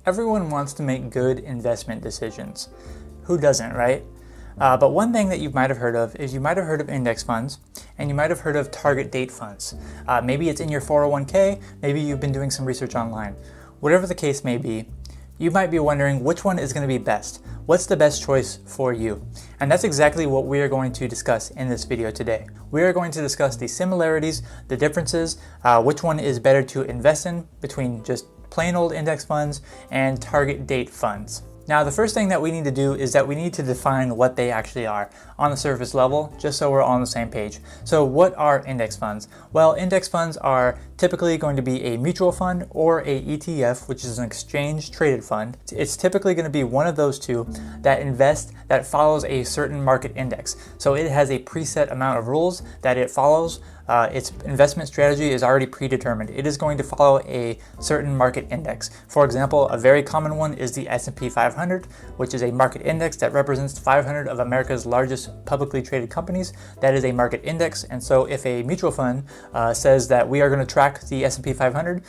Everyone wants to make good investment decisions. Who doesn't, right? But one thing that you might have heard of is you might have heard of index funds and you might have heard of target date funds. Maybe it's in your 401k, maybe you've been doing some research online. Whatever the case may be, you might be wondering which one is going to be best. What's the best choice for you? And that's exactly what we are going to discuss in this video today. We are going to discuss the similarities, the differences, which one is better to invest in between just plain old index funds and target date funds. Now, the first thing that we need to do is that we need to define what they actually are on the surface level, just so we're all on the same page. So what are index funds? Well, index funds are typically going to be a mutual fund or a ETF, which is an exchange traded fund. It's typically going to be one of those two that follows a certain market index. So it has a preset amount of rules that it follows. Its investment strategy is already predetermined. It is going to follow a certain market index. For example, a very common one is the S&P 500, which is a market index that represents 500 of America's largest publicly traded companies. That is a market index, and so if a mutual fund says that we are going to track the S&P 500,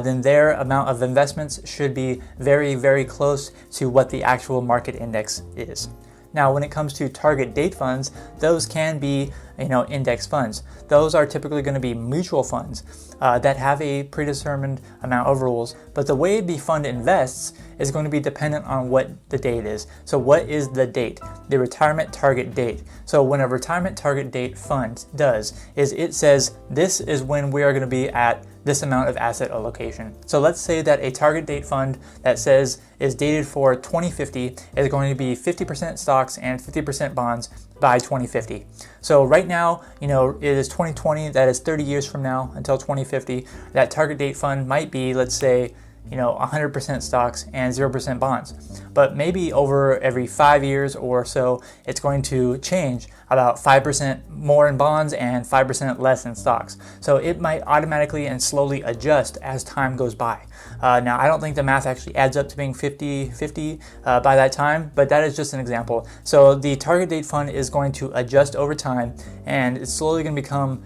then their amount of investments should be very, very close to what the actual market index is. Now, when it comes to target date funds, those can be, index funds. Those are typically going to be mutual funds that have a predetermined amount of rules, but the way the fund invests is going to be dependent on what the date is. So what is the date? The retirement target date. So when a retirement target date fund does is it says this is when we are going to be at this amount of asset allocation. So let's say that a target date fund that says is dated for 2050 is going to be 50% stocks and 50% bonds by 2050. So right now, it is 2020, that is 30 years from now until 2050. That target date fund might be, let's say, 100% stocks and 0% bonds. But maybe over every 5 years or so, it's going to change about 5% more in bonds and 5% less in stocks. So it might automatically and slowly adjust as time goes by. Now, I don't think the math actually adds up to being 50-50 by that time, but that is just an example. So the target date fund is going to adjust over time, and it's slowly going to become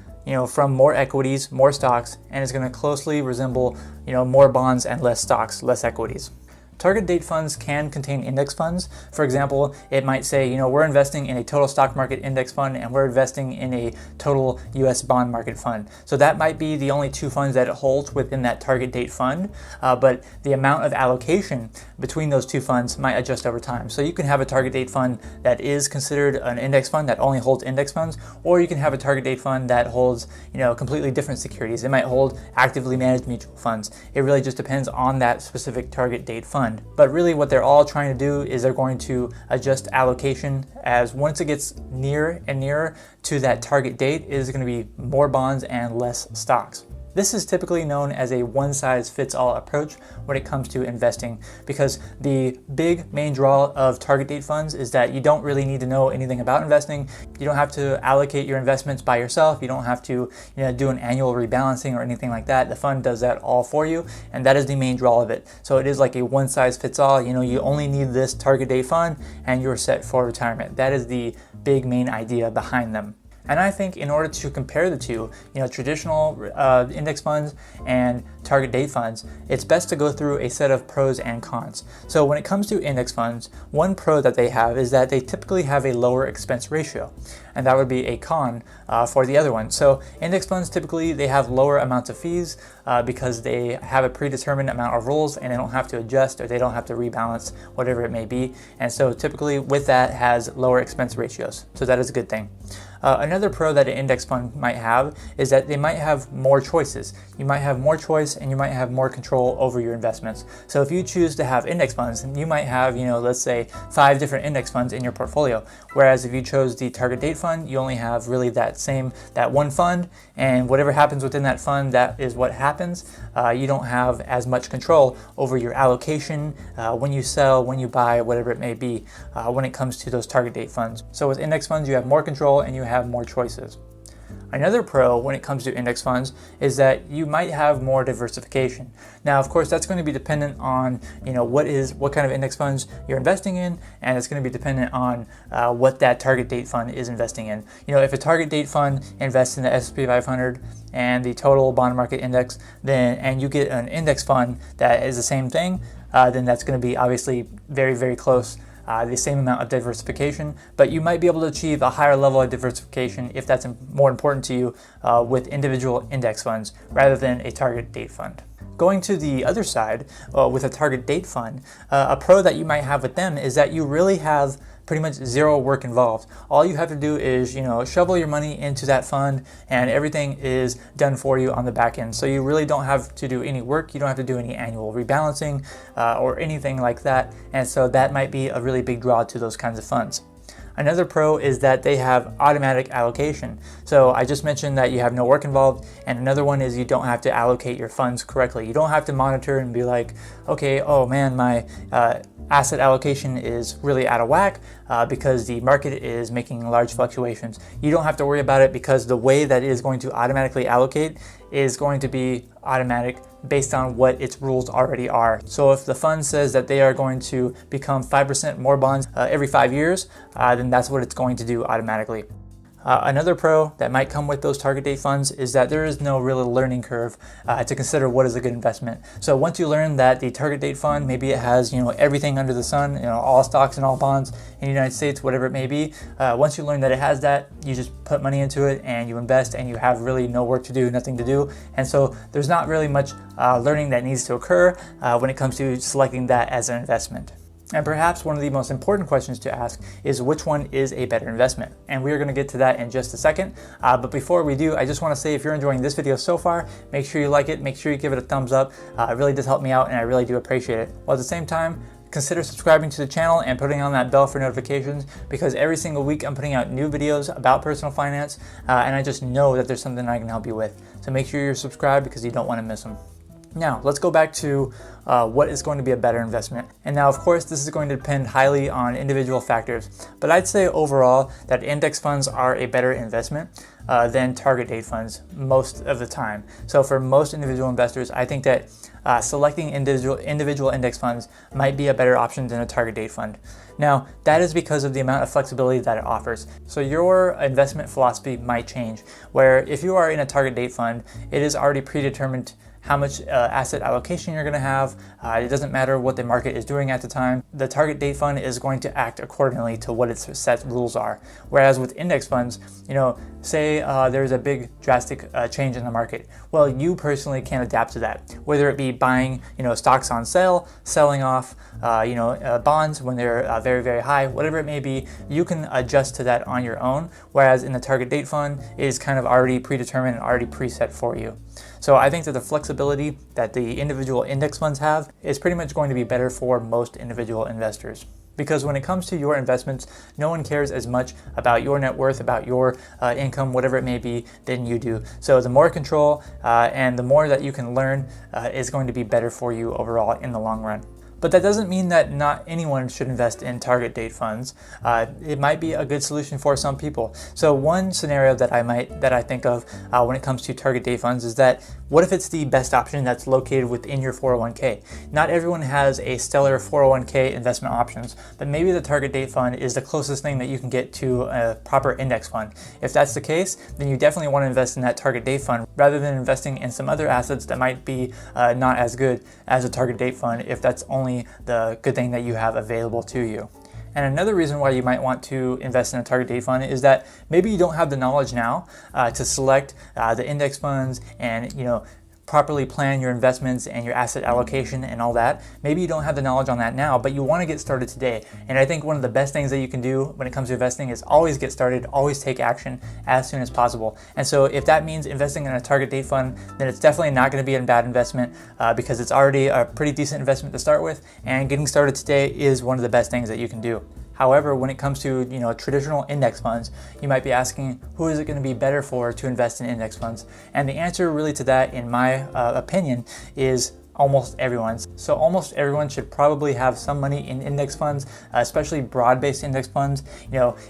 from more equities, more stocks, and it's going to closely resemble, more bonds and less stocks, less equities. Target date funds can contain index funds. For example, it might say, we're investing in a total stock market index fund and we're investing in a total US bond market fund. So that might be the only two funds that it holds within that target date fund, but the amount of allocation between those two funds might adjust over time. So you can have a target date fund that is considered an index fund that only holds index funds, or you can have a target date fund that holds, completely different securities. It might hold actively managed mutual funds. It really just depends on that specific target date fund. But really what they're all trying to do is they're going to adjust allocation as once it gets nearer and nearer to that target date, it is going to be more bonds and less stocks. This is typically known as a one-size-fits-all approach when it comes to investing, because the big main draw of target date funds is that you don't really need to know anything about investing. You don't have to allocate your investments by yourself. You don't have to do an annual rebalancing or anything like that. The fund does that all for you, and that is the main draw of it. So it is like a one-size-fits-all. You only need this target date fund and you're set for retirement. That is the big main idea behind them. And I think in order to compare the two, traditional index funds and target date funds, it's best to go through a set of pros and cons. So when it comes to index funds, one pro that they have is that they typically have a lower expense ratio, and that would be a con for the other one. So index funds typically they have lower amounts of fees because they have a predetermined amount of rules and they don't have to adjust or they don't have to rebalance, whatever it may be. And so typically with that has lower expense ratios. So that is a good thing. Another pro that an index fund might have is that they might have more choices. You might have more choice and you might have more control over your investments. So if you choose to have index funds, you might have, let's say 5 different index funds in your portfolio. Whereas if you chose the target date fund, you only have really that one fund, and whatever happens within that fund, that is what happens. You don't have as much control over your allocation, when you sell, when you buy, whatever it may be, when it comes to those target date funds. So with index funds, you have more control and you have more choices. Another pro when it comes to index funds is that you might have more diversification. Now, of course, that's going to be dependent on what kind of index funds you're investing in, and it's going to be dependent on what that target date fund is investing in. If a target date fund invests in the S&P 500 and the total bond market index, and you get an index fund that is the same thing, then that's going to be obviously very, very close. The same amount of diversification, but you might be able to achieve a higher level of diversification if that's more important to you with individual index funds rather than a target date fund. Going to the other side with a target date fund, a pro that you might have with them is that you really have pretty much zero work involved. All you have to do is, shovel your money into that fund and everything is done for you on the back end. So you really don't have to do any work. You don't have to do any annual rebalancing or anything like that. And so that might be a really big draw to those kinds of funds. Another pro is that they have automatic allocation. So I just mentioned that you have no work involved, and another one is you don't have to allocate your funds correctly. You don't have to monitor and be like, okay, oh man, my asset allocation is really out of whack because the market is making large fluctuations. You don't have to worry about it because the way that it is going to automatically allocate is going to be automatic based on what its rules already are. So if the fund says that they are going to become 5% more bonds every 5 years, then that's what it's going to do automatically. Another pro that might come with those target date funds is that there is no real learning curve to consider what is a good investment. So once you learn that the target date fund, maybe it has everything under the sun, all stocks and all bonds in the United States, whatever it may be. Once you learn that it has that, you just put money into it and you invest, and you have really no work to do, nothing to do. And so there's not really much learning that needs to occur when it comes to selecting that as an investment. And perhaps one of the most important questions to ask is which one is a better investment? And we are going to get to that in just a second. But before we do, I just want to say if you're enjoying this video so far, make sure you like it, make sure you give it a thumbs up. It really does help me out and I really do appreciate it. While at the same time, consider subscribing to the channel and putting on that bell for notifications, because every single week I'm putting out new videos about personal finance and I just know that there's something I can help you with. So make sure you're subscribed because you don't want to miss them. Now, let's go back to what is going to be a better investment. And now, of course, this is going to depend highly on individual factors, but I'd say overall that index funds are a better investment than target date funds most of the time. So for most individual investors, I think that selecting individual index funds might be a better option than a target date fund. Now, that is because of the amount of flexibility that it offers. So your investment philosophy might change, where if you are in a target date fund, it is already predetermined how much asset allocation you're going to have. It doesn't matter what the market is doing at the time. The target date fund is going to act accordingly to what its set rules are. Whereas with index funds, say there's a big drastic change in the market. Well, you personally can adapt to that, whether it be buying stocks on sale, selling off bonds when they're very, very high, whatever it may be. You can adjust to that on your own. Whereas in the target date fund, it is kind of already predetermined and already preset for you. So I think that the flexibility that the individual index funds have is pretty much going to be better for most individual investors. Because when it comes to your investments, no one cares as much about your net worth, about your income, whatever it may be, than you do. So the more control and the more that you can learn is going to be better for you overall in the long run. But that doesn't mean that not anyone should invest in target date funds. It might be a good solution for some people. So one scenario that I think of when it comes to target date funds is that what if it's the best option that's located within your 401k? Not everyone has a stellar 401k investment options, but maybe the target date fund is the closest thing that you can get to a proper index fund. If that's the case, then you definitely want to invest in that target date fund rather than investing in some other assets that might be not as good as a target date fund if that's only the good thing that you have available to you. And another reason why you might want to invest in a target date fund is that maybe you don't have the knowledge now to select the index funds and properly plan your investments and your asset allocation and all that. Maybe you don't have the knowledge on that now, but you want to get started today. And I think one of the best things that you can do when it comes to investing is always get started, always take action as soon as possible. And so if that means investing in a target date fund, then it's definitely not going to be a bad investment because it's already a pretty decent investment to start with. And getting started today is one of the best things that you can do. However, when it comes to traditional index funds, you might be asking, who is it going to be better for to invest in index funds? And the answer really to that, in my opinion, is almost everyone. So almost everyone should probably have some money in index funds, especially broad-based index funds.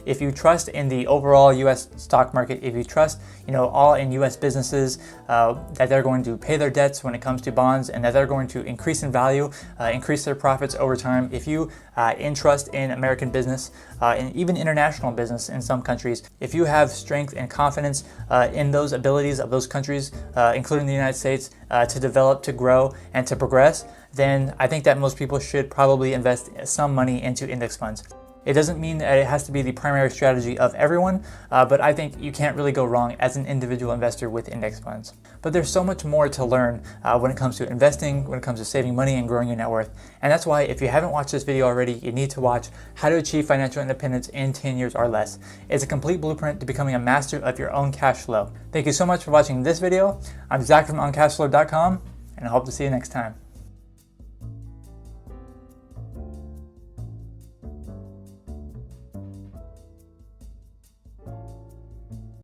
If you trust in the overall U.S. stock market, if you trust, all in U.S. businesses, that they're going to pay their debts when it comes to bonds and that they're going to increase in value, increase their profits over time. If you entrust in American business, and even international business in some countries, if you have strength and confidence in those abilities of those countries, including the United States, to develop, to grow, and to progress, then I think that most people should probably invest some money into index funds. It doesn't mean that it has to be the primary strategy of everyone, but I think you can't really go wrong as an individual investor with index funds. But there's so much more to learn when it comes to investing, when it comes to saving money and growing your net worth. And that's why if you haven't watched this video already, you need to watch How to Achieve Financial Independence in 10 Years or Less. It's a complete blueprint to becoming a master of your own cash flow. Thank you so much for watching this video. I'm Zach from OnCashflow.com, and I hope to see you next time.